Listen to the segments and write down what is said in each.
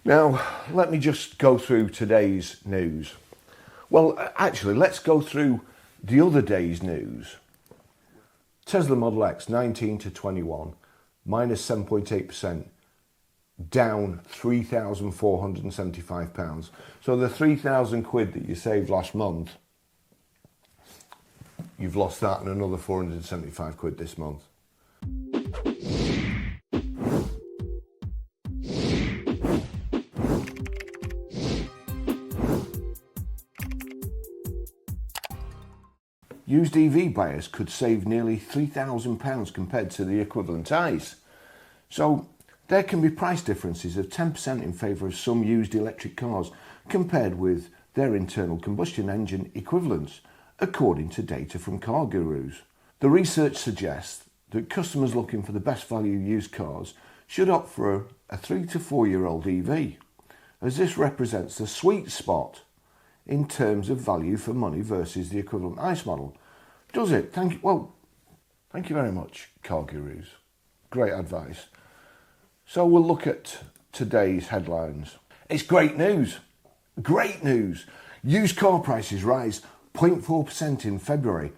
Now, let me just go through today's news. Well, actually, let's go through the other day's news. Tesla Model X 19 to 21, minus 7.8%, down £3,475. So the 3,000 quid that you saved last month, you've lost that and another 475 quid this month. Used EV buyers could save nearly £3,000 compared to the equivalent ICE. So there can be price differences of 10% in favour of some used electric cars compared with their internal combustion engine equivalents, according to data from Car Gurus. The research suggests that customers looking for the best value used cars should opt for a 3 to 4 year old EV, as this represents the sweet spot in terms of value for money versus the equivalent ICE model. Does it? Thank you. Well, thank you very much, Car Gurus. Great advice. So we'll look at today's headlines. It's great news. Great news. Used car prices rise 0.4% in February.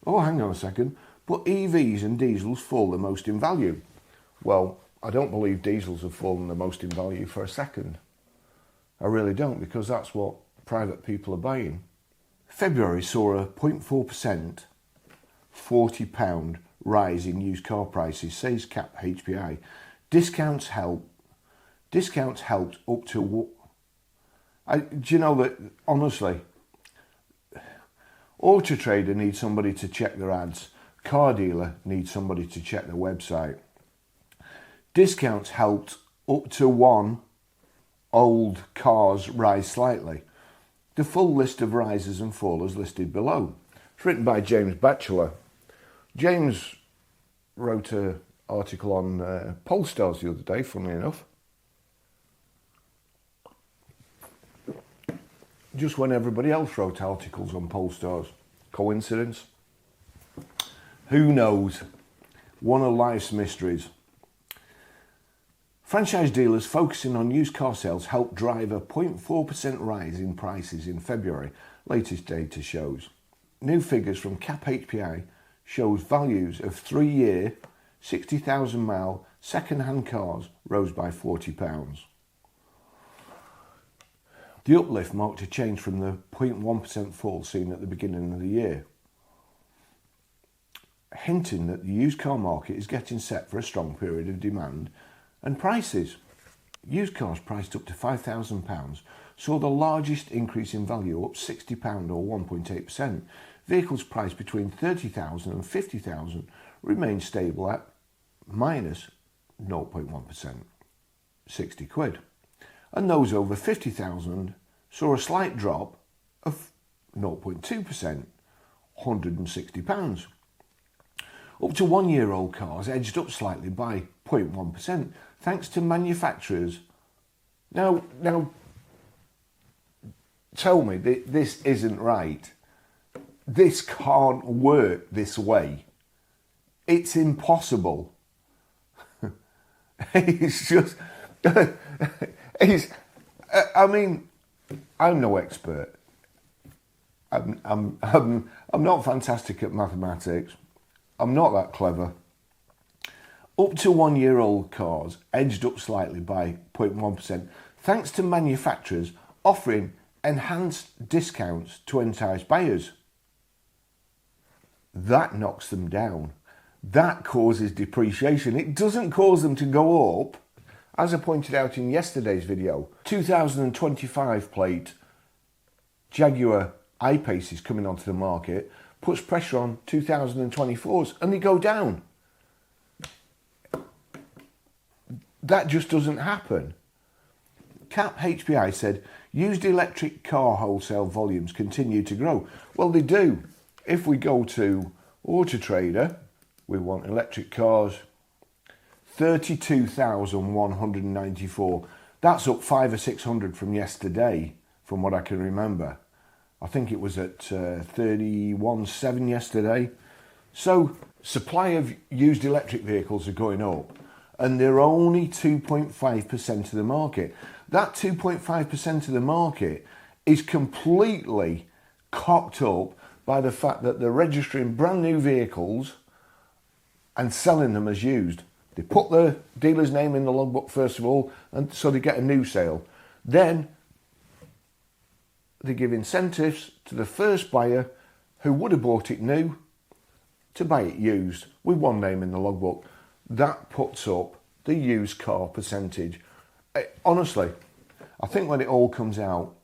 Oh, hang on a second. But EVs and diesels fall the most in value. Well, I don't believe diesels have fallen the most in value for a second. I really don't, because that's what private people are buying. February saw a 0.4%, £40 rise in used car prices, says CAP HPI. Discounts helped up to... do you know that, honestly, Auto Trader needs somebody to check their ads. Car dealer needs somebody to check their website. Discounts helped up to one old cars rise slightly. The full list of risers and fallers listed below. It's written by James Batchelor. James wrote an article on Polestars the other day, funnily enough. Just when everybody else wrote articles on Polestars. Coincidence? Who knows? One of life's mysteries. Franchise dealers focusing on used car sales helped drive a 0.4% rise in prices in February, latest data shows. New figures from CAP HPI shows values of 3-year, 60,000 mile second-hand cars rose by £40. The uplift marked a change from the 0.1% fall seen at the beginning of the year, hinting that the used car market is getting set for a strong period of demand and prices. Used cars priced up to £5,000 saw the largest increase in value, up £60 or 1.8%. Vehicles priced between £30,000 and £50,000 remained stable at minus 0.1%, 60 quid. And those over £50,000 saw a slight drop of 0.2%, £160. Up to 1 year old cars edged up slightly by 0.1% thanks to manufacturers. Now tell me this isn't right. This can't work this way. It's impossible. It's just... I mean, I'm no expert. I'm not fantastic at mathematics. I'm not that clever. Up to 1 year old cars edged up slightly by 0.1% thanks to manufacturers offering enhanced discounts to entice buyers. That knocks them down. That causes depreciation. It doesn't cause them to go up. As I pointed out in yesterday's video, 2025 plate Jaguar I-Paces coming onto the market puts pressure on 2024s and they go down. That just doesn't happen. CAP HPI said used electric car wholesale volumes continue to grow. Well, they do. If we go to Auto Trader, we want electric cars, 32,194. That's up 500 or 600 from yesterday, from what I can remember. I think it was at 31.7 yesterday. So supply of used electric vehicles are going up, and they're only 2.5% of the market. that 2.5% of the market is completely cocked up by the fact that they're registering brand new vehicles and selling them as used. They put the dealer's name in the logbook first of all, and so they get a new sale. Then they give incentives to the first buyer who would have bought it new to buy it used with one name in the logbook. That puts up the used car percentage. Honestly, I think when it all comes out,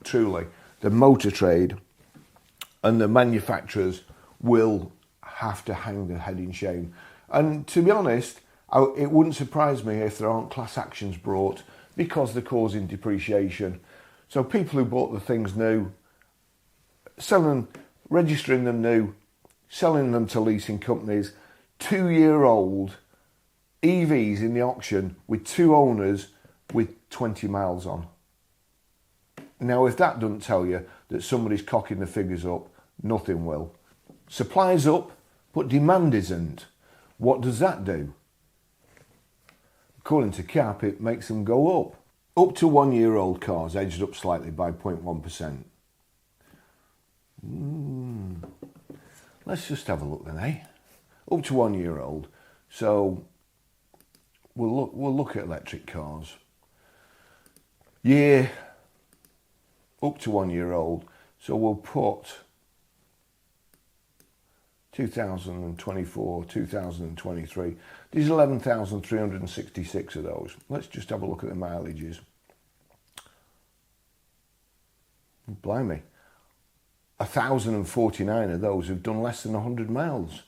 truly, the motor trade and the manufacturers will have to hang their head in shame. And to be honest, it wouldn't surprise me if there aren't class actions brought because they're causing depreciation. So people who bought the things new, registering them new, selling them to leasing companies, 2-year-old EVs in the auction with 2 owners with 20 miles on. Now, if that doesn't tell you that somebody's cocking the figures up, nothing will. Supply's up, but demand isn't. What does that do? According to CAP, it makes them go up. Up to 1-year-old cars edged up slightly by 0.1%. Let's just have a look then, eh? Up to 1-year-old. So we'll look at electric cars. Year up to 1-year-old. So we'll put 2024, 2023. There's 11,366 of those. Let's just have a look at the mileages. Blimey. 1,049 of those have done less than 100 miles.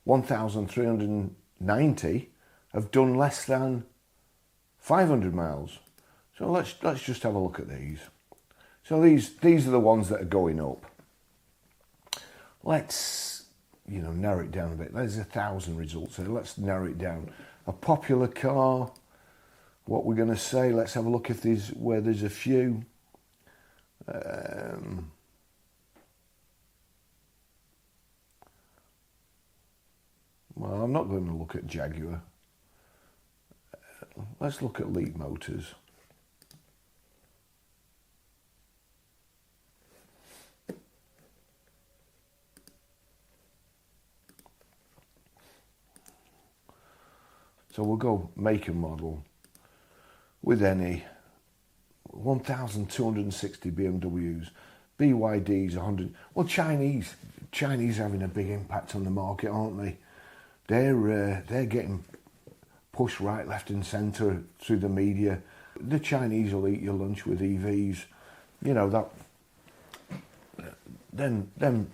1,390 have done less than 500 miles. So let's just have a look at these. So these are the ones that are going up. Let's narrow it down a bit. There's 1,000 results here. Let's narrow it down. A popular car. What we're going to say. Let's have a look if where there's a few. Well, I'm not going to look at Jaguar. Let's look at Leap Motors. So we'll go make and model with any 1,260 BMWs, BYDs 100. Well, Chinese having a big impact on the market, aren't they? They're getting pushed right, left, and centre through the media. The Chinese will eat your lunch with EVs. Them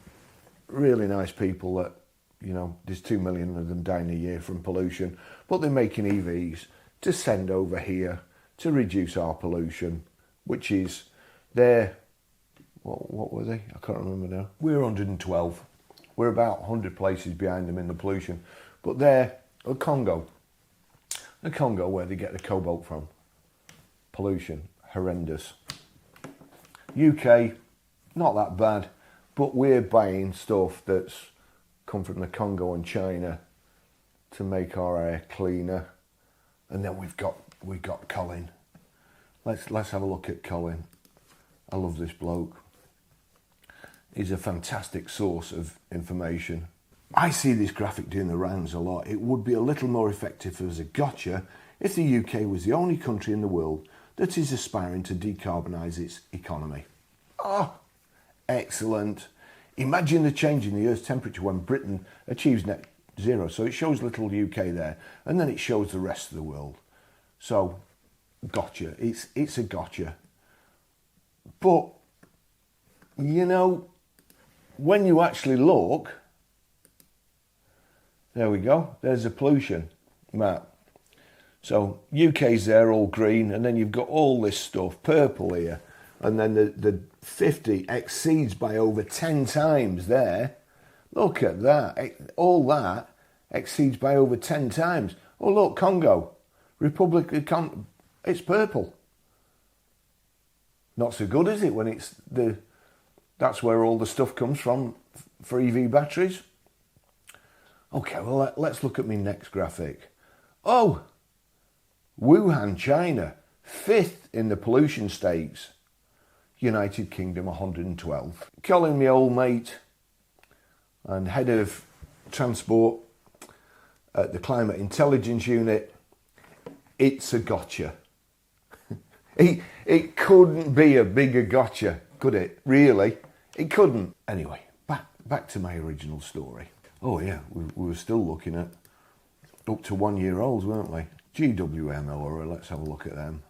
really nice people that. There's 2 million of them dying a year from pollution, but they're making EVs to send over here to reduce our pollution, which is what were they? I can't remember now. We're 112. We're about 100 places behind them in the pollution, but they're the Congo where they get the cobalt from. Pollution, horrendous. UK, not that bad, but we're buying stuff that's come from the Congo and China to make our air cleaner. And then we've got Colin. Let's have a look at Colin. I love this bloke. He's a fantastic source of information. I see this graphic doing the rounds a lot. It would be a little more effective as a gotcha if the UK was the only country in the world that is aspiring to decarbonise its economy. Excellent. Imagine the change in the Earth's temperature when Britain achieves net zero. So it shows little UK there, and then it shows the rest of the world. So, gotcha. It's a gotcha. But, when you actually look, there we go. There's the pollution map. So UK's there, all green, and then you've got all this stuff, purple here. And then the 50 exceeds by over 10 times there. Look at that. All that exceeds by over 10 times. Oh, look, Congo. Republic of Congo. It's purple. Not so good, is it, when that's where all the stuff comes from for EV batteries? Okay, well, let's look at my next graphic. Oh, Wuhan, China. 5th in the pollution stakes, United Kingdom 112. Colin, my old mate and head of transport at the Climate Intelligence Unit, it's a gotcha. It couldn't be a bigger gotcha, could it? Really? It couldn't. Anyway, back to my original story. Oh yeah, we were still looking at up to 1 year olds, weren't we? GWM, or let's have a look at them.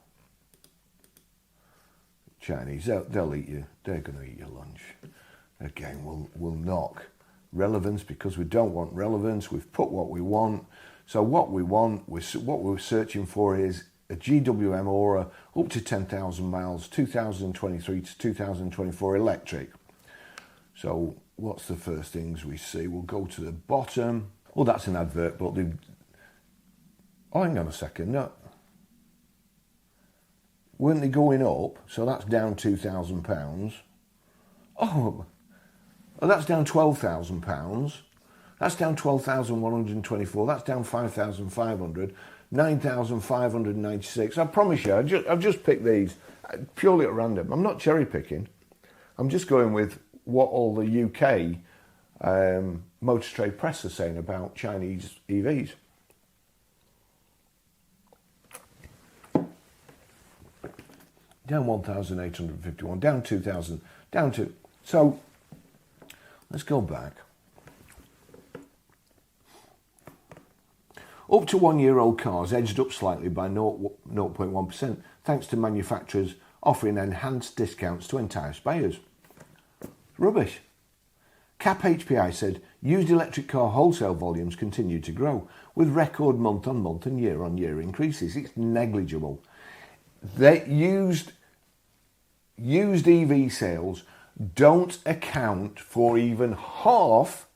Chinese, they'll eat you. They're going to eat your lunch. Again, we'll knock relevance because we don't want relevance. We've put what we want. So what we want, what we're searching for is a GWM Aura up to 10,000 miles, 2023 to 2024 electric. So what's the first things we see? We'll go to the bottom. Oh, that's an advert, but they've... Oh, hang on a second. No. Weren't they going up? So that's down £2,000. Oh, that's down £12,000. That's down 12,124. That's down 5,500. 9,596. I promise you, I've just picked these purely at random. I'm not cherry picking. I'm just going with what all the UK Motor Trade Press are saying about Chinese EVs. Down 1,851, down 2,000, down to... So, let's go back. Up to 1 year old cars edged up slightly by 0.1%, thanks to manufacturers offering enhanced discounts to entice buyers. Rubbish. CAP HPI said used electric car wholesale volumes continue to grow, with record month-on-month and year-on-year increases. It's negligible. Used EV sales don't account for even half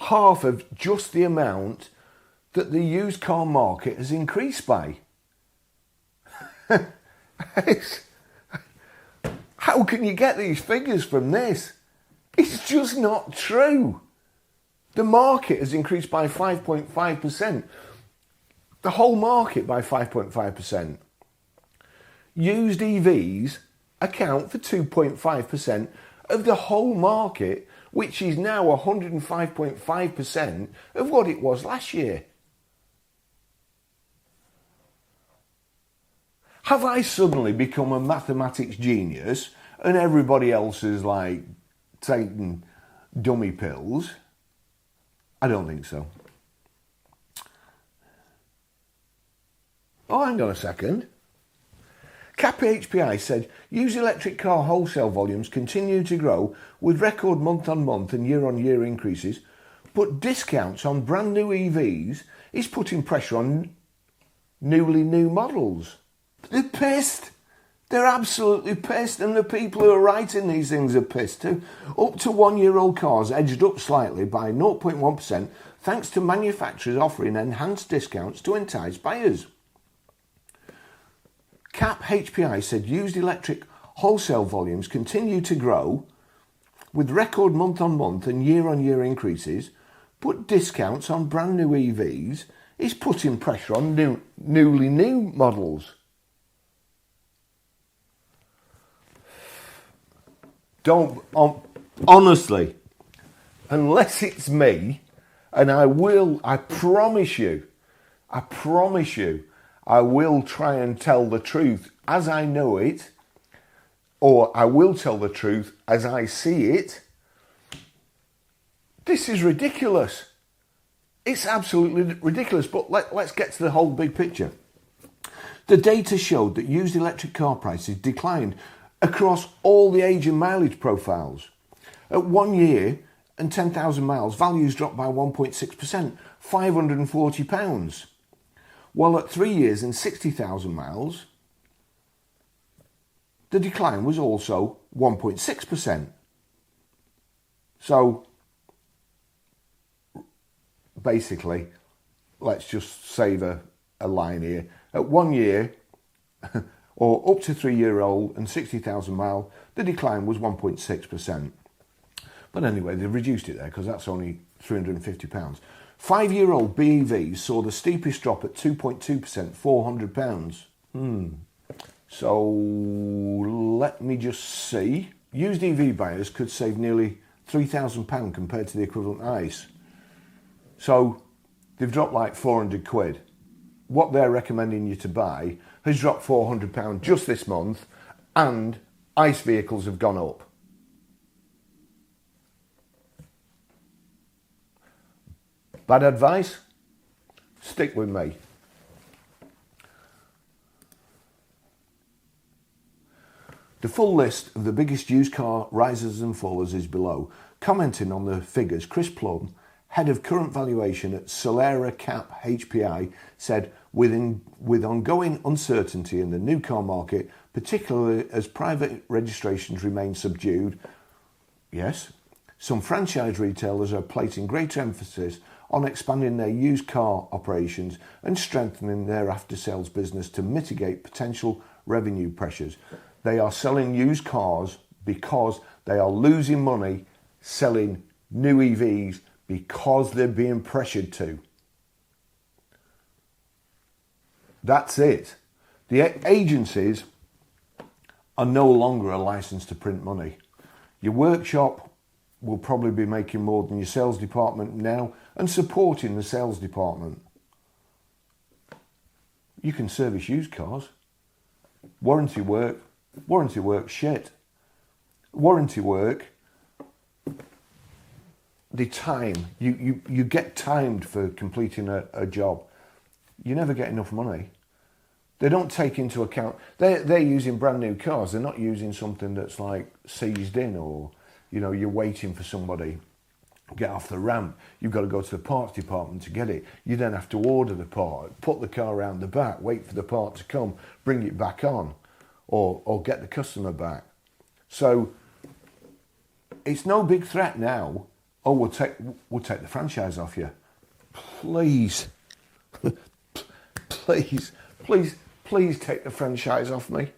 of just the amount that the used car market has increased by. How can you get these figures from this? It's just not true. The market has increased by 5.5%. The whole market by 5.5%. Used EVs account for 2.5% of the whole market, which is now 105.5% of what it was last year. Have I suddenly become a mathematics genius and everybody else is like taking dummy pills? I don't think so. Oh, hang on a second. CAP HPI said used electric car wholesale volumes continue to grow with record month-on-month and year-on-year increases, but discounts on brand new EVs is putting pressure on newly new models. They're pissed. They're absolutely pissed, and the people who are writing these things are pissed too. Up to 1 year old cars edged up slightly by 0.1% thanks to manufacturers offering enhanced discounts to entice buyers. CAP HPI said used electric wholesale volumes continue to grow with record month-on-month and year-on-year increases, but discounts on brand new EVs is putting pressure on newly new models. Honestly, unless it's me, and I promise you, I will try and tell the truth as I know it, or I will tell the truth as I see it. This is ridiculous. It's absolutely ridiculous, but let's get to the whole big picture. The data showed that used electric car prices declined across all the age and mileage profiles. At 1 year and 10,000 miles, values dropped by 1.6%, £540. While at 3 years and 60,000 miles, the decline was also 1.6%. So, basically, let's just save a line here. At 1 year, or up to 3 year old and 60,000 mile, the decline was 1.6%. But anyway, they've reduced it there because that's only £350. 5-year-old BEVs saw the steepest drop at 2.2%, £400. So let me just see. Used EV buyers could save nearly £3,000 compared to the equivalent ICE. So they've dropped like 400 quid. What they're recommending you to buy has dropped £400 just this month, and ICE vehicles have gone up. Bad advice? Stick with me. The full list of the biggest used car risers and fallers is below. Commenting on the figures, Chris Plum, head of current valuation at Solera Cap HPI, said, with ongoing uncertainty in the new car market, particularly as private registrations remain subdued, yes, some franchise retailers are placing greater emphasis on expanding their used car operations and strengthening their after-sales business to mitigate potential revenue pressures. They are selling used cars because they are losing money selling new EVs because they're being pressured to. That's it. The agencies are no longer a license to print money. Your workshop will probably be making more than your sales department now and supporting the sales department. You can service used cars. Warranty work shit. Warranty work, the time, you get timed for completing a job. You never get enough money. They don't take into account, they're using brand new cars. They're not using something that's like seized in, or, you know, you're waiting for somebody to get off the ramp. You've got to go to the parts department to get it. You then have to order the part, put the car around the back, wait for the part to come, bring it back on, or get the customer back. So it's no big threat now. Oh, we'll take the franchise off you. Please, please take the franchise off me.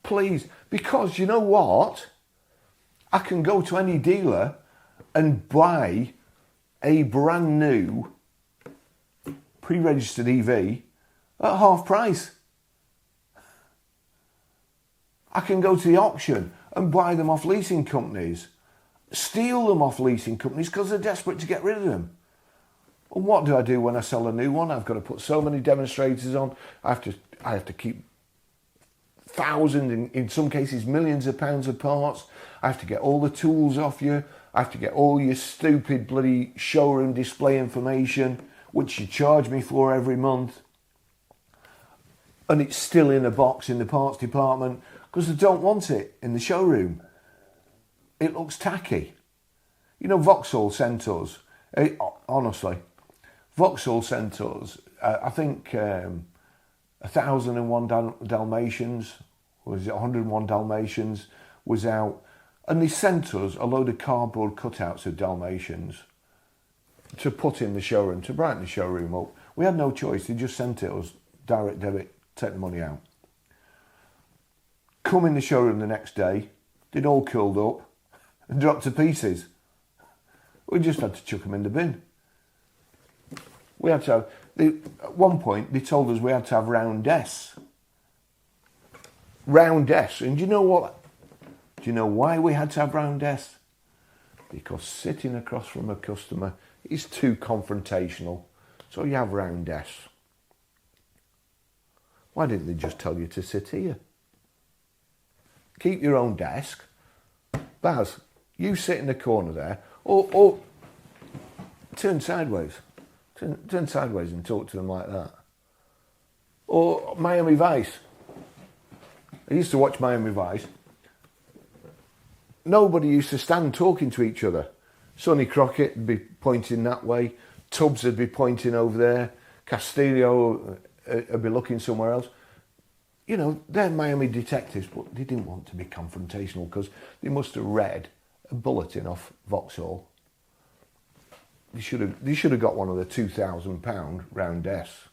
Please, because you know what? I can go to any dealer and buy a brand new pre-registered EV at half price. I can go to the auction and buy them off leasing companies, steal them off leasing companies because they're desperate to get rid of them. And what do I do when I sell a new one? I've got to put so many demonstrators on. I have to keep thousands, in some cases millions of pounds of parts. I have to get all the tools off you. I have to get all your stupid bloody showroom display information, which you charge me for every month. And it's still in a box in the parts department because they don't want it in the showroom. It looks tacky. You know, Vauxhall sent us, honestly, Vauxhall sent us, I think 1001 Dalmatians, was it 101 Dalmatians, was out, and they sent us a load of cardboard cutouts of Dalmatians to put in the showroom, to brighten the showroom up. We had no choice, they just sent it us, direct debit, take the money out. Come in the showroom the next day, they'd all curled up and dropped to pieces. We just had to chuck them in the bin. We had to have, at one point they told us we had to have round desks. Round desks. And do you know what? Do you know why we had to have round desks? Because sitting across from a customer is too confrontational. So you have round desks. Why didn't they just tell you to sit here? Keep your own desk. Baz, you sit in the corner there, or turn sideways. Turn sideways and talk to them like that. Or Miami Vice. I used to watch Miami Vice. Nobody used to stand talking to each other. Sonny Crockett would be pointing that way. Tubbs would be pointing over there. Castillo would be looking somewhere else. You know, they're Miami detectives, but they didn't want to be confrontational because they must have read a bulletin off Vauxhall. They should have got one of the £2,000 round desks.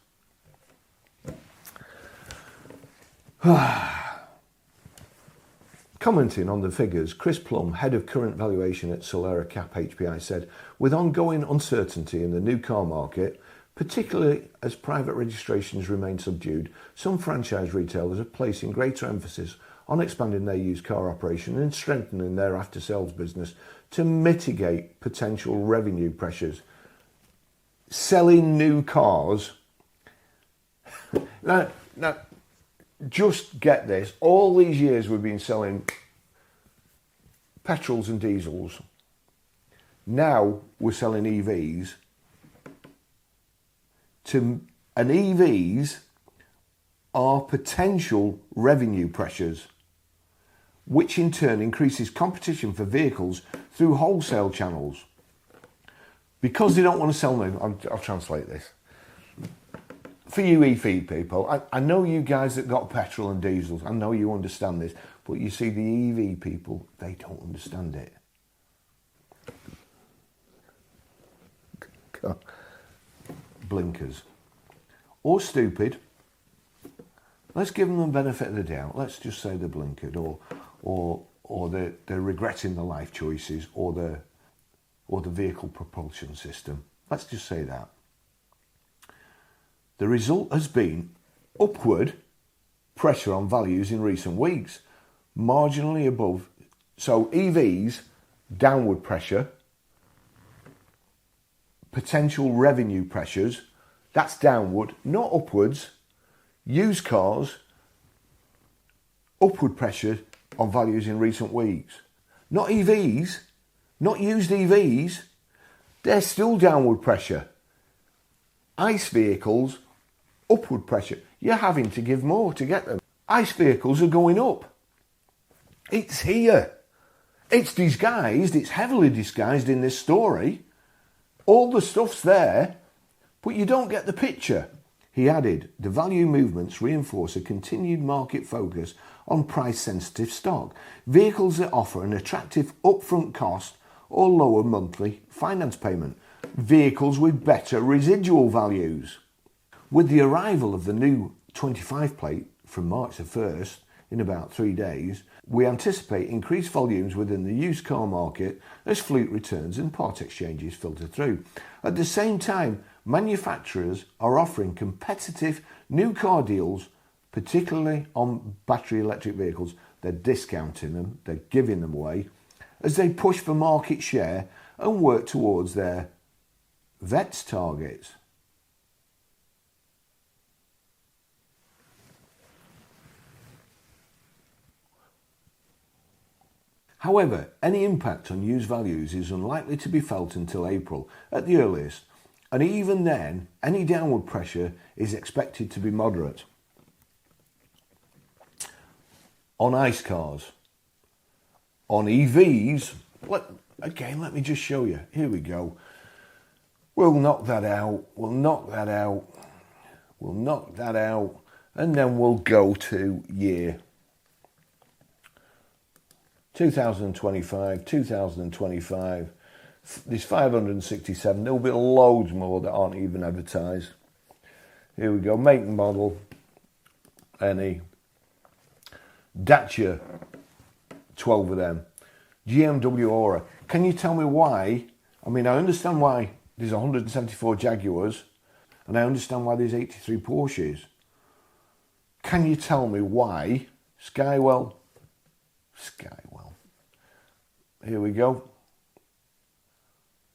Commenting on the figures, Chris Plum, head of current valuation at Solera Cap HPI, said, with ongoing uncertainty in the new car market, particularly as private registrations remain subdued, some franchise retailers are placing greater emphasis on expanding their used car operation and strengthening their after-sales business to mitigate potential revenue pressures. Selling new cars. Now, just get this. All these years we've been selling petrols and diesels. Now we're selling EVs. And EVs are potential revenue pressures, which in turn increases competition for vehicles through wholesale channels. Because they don't want to sell new, I'll translate this. For you EV people, I know you guys that got petrol and diesels, I know you understand this, but you see the EV people, they don't understand it. Blinkers. Or stupid. Let's give them the benefit of the doubt. Let's just say they're blinkered, or they're regretting the life choices, or the vehicle propulsion system. Let's just say that. The result has been upward pressure on values in recent weeks, marginally above. So EVs, downward pressure, potential revenue pressures, that's downward, not upwards. Used cars, upward pressure on values in recent weeks. Not EVs, not used EVs, they're still downward pressure. ICE vehicles, upward pressure. You're having to give more to get them. ICE vehicles are going up. It's here. It's disguised, it's heavily disguised in this story. All the stuff's there, but you don't get the picture. He added, the value movements reinforce a continued market focus on price-sensitive stock, vehicles that offer an attractive upfront cost or lower monthly finance payment, vehicles with better residual values. With the arrival of the new 25 plate from March the 1st, in about 3 days, we anticipate increased volumes within the used car market as fleet returns and part exchanges filter through. At the same time, manufacturers are offering competitive new car deals, particularly on battery electric vehicles. They're discounting them, they're giving them away, as they push for market share and work towards their VETS targets. However, any impact on used values is unlikely to be felt until April at the earliest, and even then, any downward pressure is expected to be moderate. On ICE cars, on EVs, let me just show you. Here we go. We'll knock that out, we'll knock that out, we'll knock that out, and then we'll go to year 2025, 2025, there's 567, there'll be loads more that aren't even advertised. Here we go, make and model, any, Dacia, 12 of them, GMW Aura. Can you tell me why? I mean, I understand why there's 174 Jaguars, and I understand why there's 83 Porsches. Can you tell me why Skywell, here we go,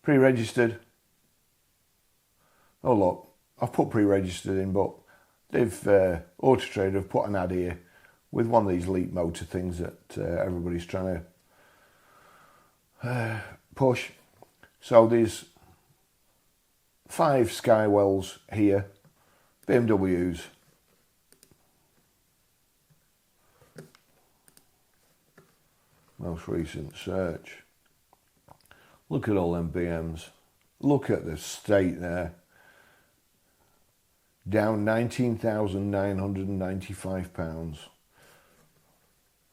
pre-registered. Oh look, I've put pre-registered in, but they've Auto Trader have put an ad here with one of these Leap Motor things that everybody's trying to push. So there's 5 Skywells here, BMWs. Most recent search. Look at all them BMs. Look at the state there. Down £19,995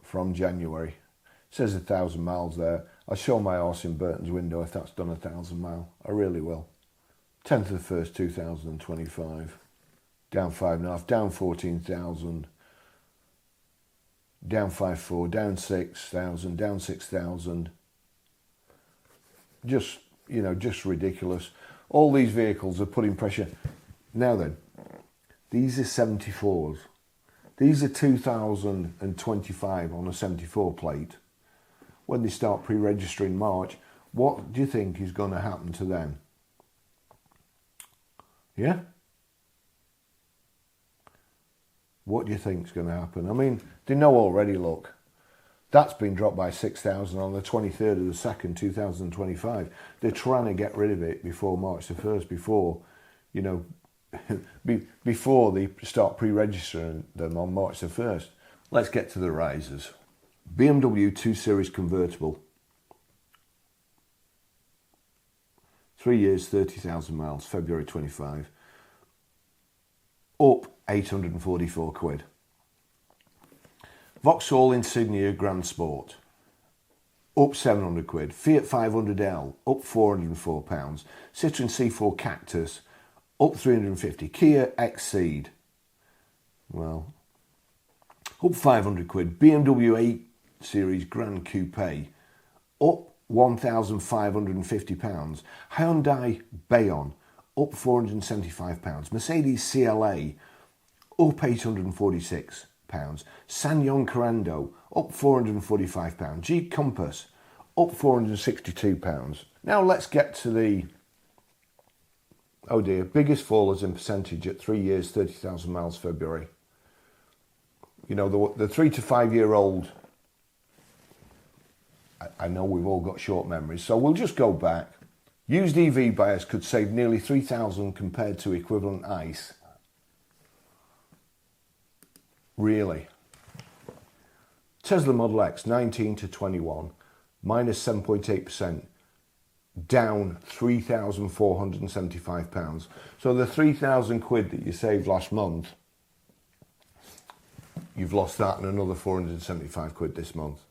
from January. It says 1,000 miles there. I'll show my horse in Burton's window if that's done 1,000 mile. I really will. 10th of the 1st, 2025. Down 5.5, down 14,000. down 5,400, down 6,000, down 6,000. Just, you know, just ridiculous. All these vehicles are putting pressure. Now then, these are 74s. These are 2025 on a 74 plate. When they start pre-registering March, what do you think is going to happen to them? Yeah? What do you think is going to happen? I mean, they know already, look. That's been dropped by 6,000 on the 23rd of the 2nd, 2025. They're trying to get rid of it before March the 1st, before, you know, before they start pre-registering them on March the 1st. Let's get to the risers. BMW 2 Series convertible. 3 years, 30,000 miles, February 25. Up 844 quid. Vauxhall Insignia Grand Sport. Up 700 quid. Fiat 500L. Up £404. Citroen C4 Cactus. Up 350. Kia Exceed. Well, up 500 quid. BMW 8 Series Grand Coupe. Up £1,550. Hyundai Bayon. Up £475. Mercedes CLA. Up £846. Sanyong Corando. Up £445. Jeep Compass. Up £462. Now let's get to the, oh dear, biggest fall as in percentage at 3 years, 30,000 miles, February. You know, the 3 to 5 year old, I know we've all got short memories, so we'll just go back. Used EV buyers could save nearly 3,000 compared to equivalent ICE. Really? Tesla Model X 19 to 21, minus 7.8%, down £3,475. So the 3,000 quid that you saved last month, you've lost that and another 475 quid this month.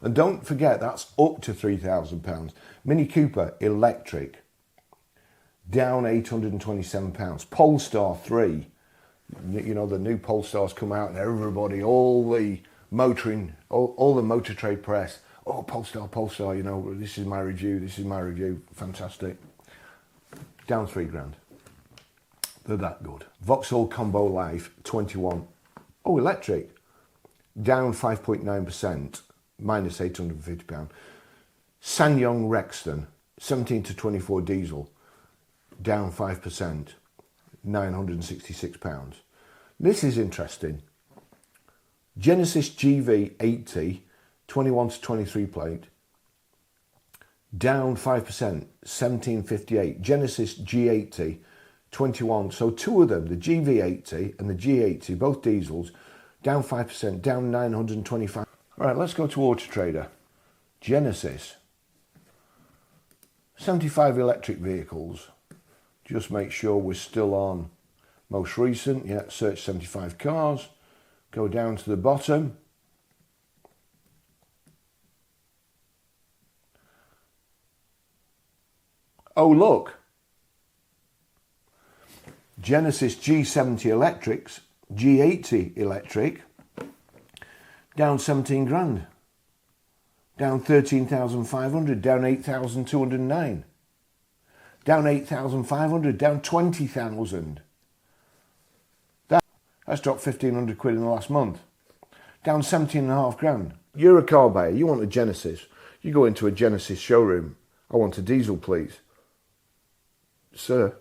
And don't forget, that's up to £3,000. Mini Cooper electric, down £827. Polestar 3, you know, the new Polestars come out and everybody, all the motoring, all the motor trade press, oh, Polestar, you know, this is my review, fantastic. Down £3,000. They're that good. Vauxhall Combo Life 21, oh, electric, down 5.9%, minus £850. Sanyong Rexton 17 to 24 diesel, down 5%, £966. This is interesting. Genesis GV80 21 to 23 plate, down 5%, £1,758. Genesis G80 21, so two of them, the GV80 and the G80, both diesels, down 5%, down £925. All right, let's go to Auto Trader. Genesis, 75 electric vehicles. Just make sure we're still on most recent. Yeah, search 75 cars. Go down to the bottom. Oh, look. Genesis G70 electrics, G80 electric, down 17 grand. Down 13,500, down 8,209. Down 8,500, down 20,000. That's dropped 1,500 quid in the last month. Down 17.5 grand. You're a car buyer, you want a Genesis. You go into a Genesis showroom. I want a diesel, please. Sir,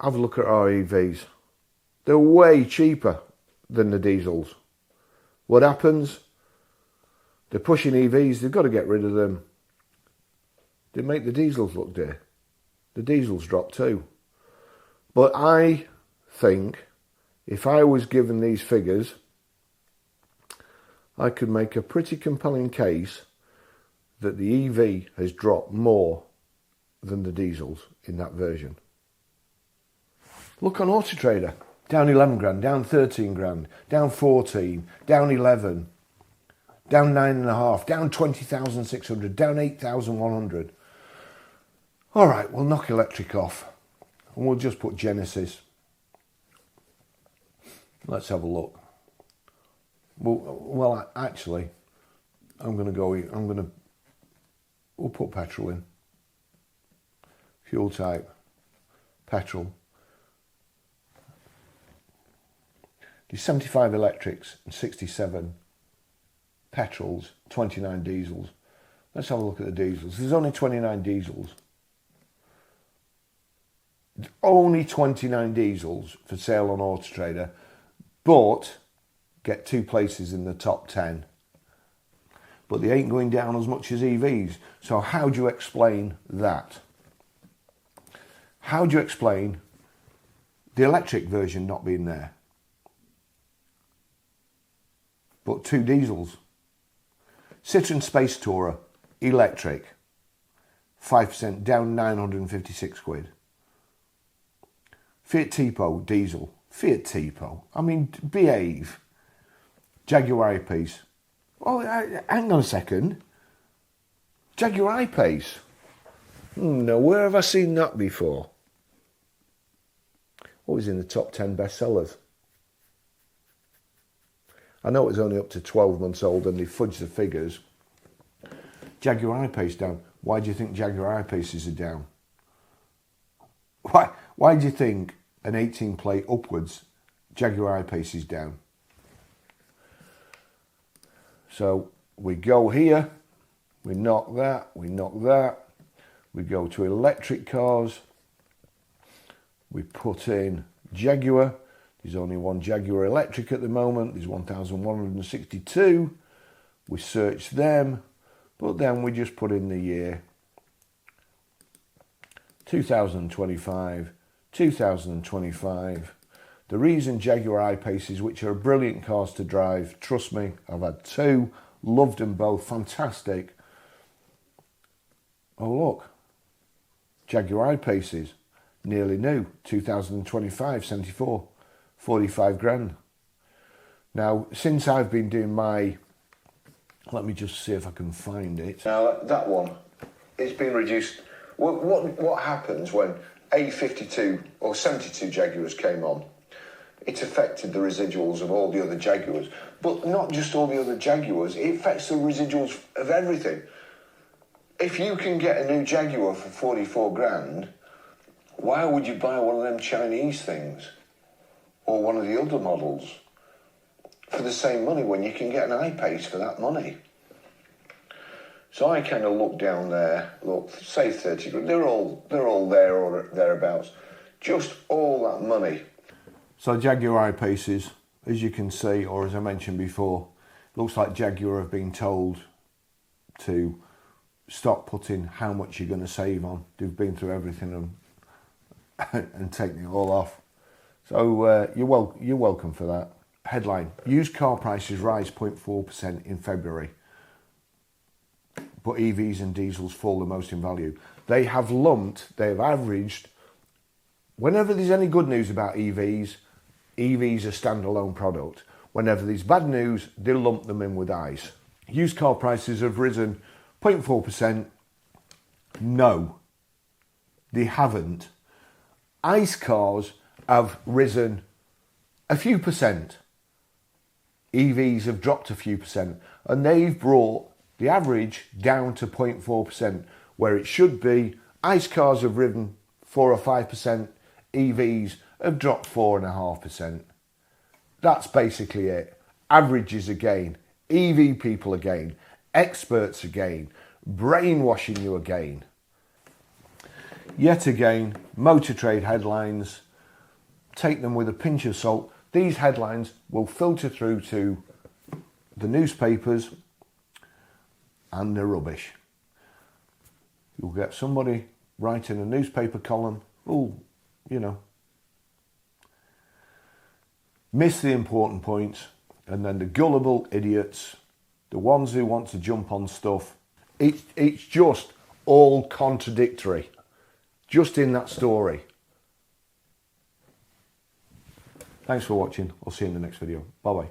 have a look at our EVs. They're way cheaper than the diesels. What happens? They're pushing EVs, they've got to get rid of them. They make the diesels look dear. The diesels drop too. But I think if I was given these figures, I could make a pretty compelling case that the EV has dropped more than the diesels in that version. Look on Auto Trader. Down 11 grand, down 13 grand, down 14, down 11, down 9.5, down 20,600, down 8,100. All right, we'll knock electric off and we'll just put Genesis. Let's have a look. Well, actually, we'll put petrol in. Fuel type, petrol. There's 75 electrics and 67 petrols, 29 diesels. Let's have a look at the diesels. There's only 29 diesels. Only 29 diesels for sale on Auto Trader, but get 2 places in the top 10. But they ain't going down as much as EVs. So how do you explain that? How do you explain the electric version not being there, but 2 diesels? Citroen Space Tourer, electric, 5% down, 956 quid. Fiat Tipo, diesel. Fiat Tipo, I mean, behave. Jaguar I-Pace. Oh, hang on a second. Jaguar I-Pace. No, where have I seen that before? Always in the top 10 bestsellers. I know it's only up to 12 months old and they fudge the figures. Jaguar I-Pace down. Why do you think Jaguar I-Paces are down? Why do you think an 18 plate upwards Jaguar I-Pace is down? So we go here, we knock that, we go to electric cars, we put in Jaguar. There's only one Jaguar electric at the moment, there's 1,162. We search them, but then we just put in the year 2025, 2025. The reason Jaguar I-Paces, which are brilliant cars to drive, trust me, I've had 2, loved them both, fantastic. Oh look, Jaguar I-Paces, nearly new, 2025, 74, 45 grand. Now, since I've been doing my, let me just see if I can find it. Now that one, it's been reduced. What happens when A52 or 72 Jaguars came on? It affected the residuals of all the other Jaguars, but not just all the other Jaguars, it affects the residuals of everything. If you can get a new Jaguar for 44 grand, why would you buy one of them Chinese things or one of the other models for the same money when you can get an I-Pace for that money? So I kind of look down there, look, say 30 grand, they're all there or thereabouts, just all that money. So Jaguar I-Paces, as you can see, or as I mentioned before, looks like Jaguar have been told to stop putting how much you're going to save on. They've been through everything and taken it all off. So you're welcome for that. Headline, used car prices rise 0.4% in February, but EVs and diesels fall the most in value. They have averaged, whenever there's any good news about EVs are standalone product. Whenever there's bad news, they lump them in with ICE. Used car prices have risen 0.4%. No, they haven't. ICE cars have risen a few percent. EVs have dropped a few percent. And they've brought the average down to 0.4%, where it should be. ICE cars have risen 4 or 5%. EVs have dropped 4.5%. That's basically it. Averages again, EV people again, experts again, brainwashing you again. Yet again, Motor Trade headlines, take them with a pinch of salt. These headlines will filter through to the newspapers and they're rubbish. You'll get somebody writing a newspaper column, miss the important points, and then the gullible idiots, the ones who want to jump on stuff, it's just all contradictory, just in that story. Thanks for watching. I'll see you in the next video. Bye bye.